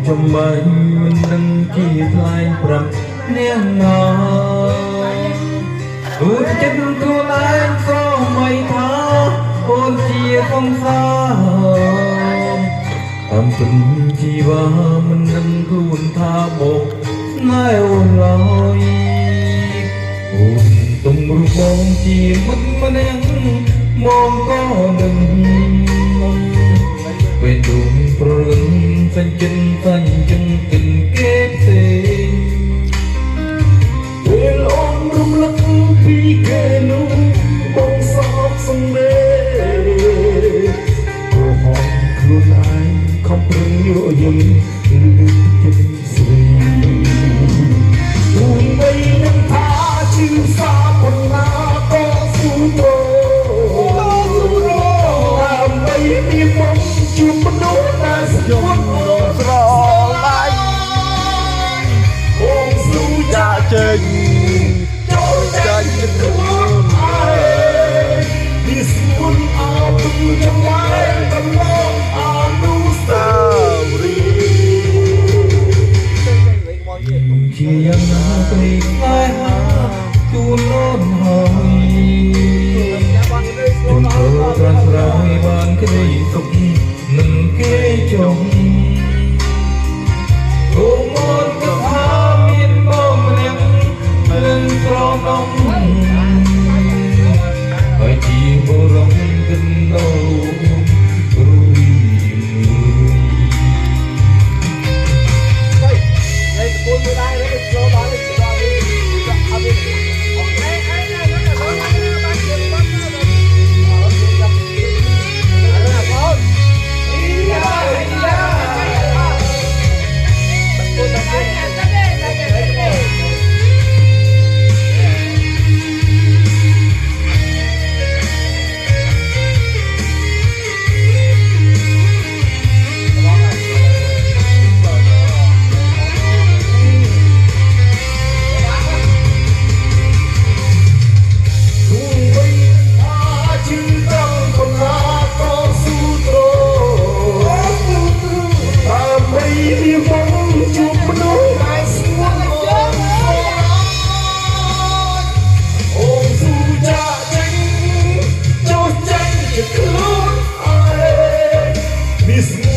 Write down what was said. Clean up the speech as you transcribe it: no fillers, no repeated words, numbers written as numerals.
ចំបាញ់មិនដឹងជាថ្លៃប្រាប់នាងណាអូនចិត្តខ្លួនឯងក៏មិនថាអូនជាកំសាអំពិនជីវ៉ាមិនដឹងខ្លួនថាមកណែអូនឡើយអូនទំរូបបងជាមិត្តម្នាក់មកក៏នឹងពេលដួងប្រលឹងសេចក្ដីចឹងគិនគេផ្សេងពេលអូនរំលឹកពីគេនោះបងសោកសង្វេគោហមខ្លួនឯងខំប្រឹងយកយំលឺចិត្តស្រីទូបីនឹងថាជឿសាប៉ុណ្ណាក៏ស៊ូទ្រដើម្បីមានមកជួបមនុស្សដែលស្គាល់អូនស្រឡាញ់អូនស៊ូចាចេញចូលចាញ់ខ្លួនឯងនេះស្មុនអោទុំយ៉ាងម៉េចកំឡងអនុស្សាវរីយ៍ជាយ៉ាងណាព្រៃខ្លាយហាទូនអូនហើយជុំធ្វើត្រាស់ត្រង់ឲ្យបានក្តីសុខនឹងគេចង់អូនមកក៏ថាមានបងម្នាក់នឹងក្រណងហើយជាបរំគិនដោរួយThis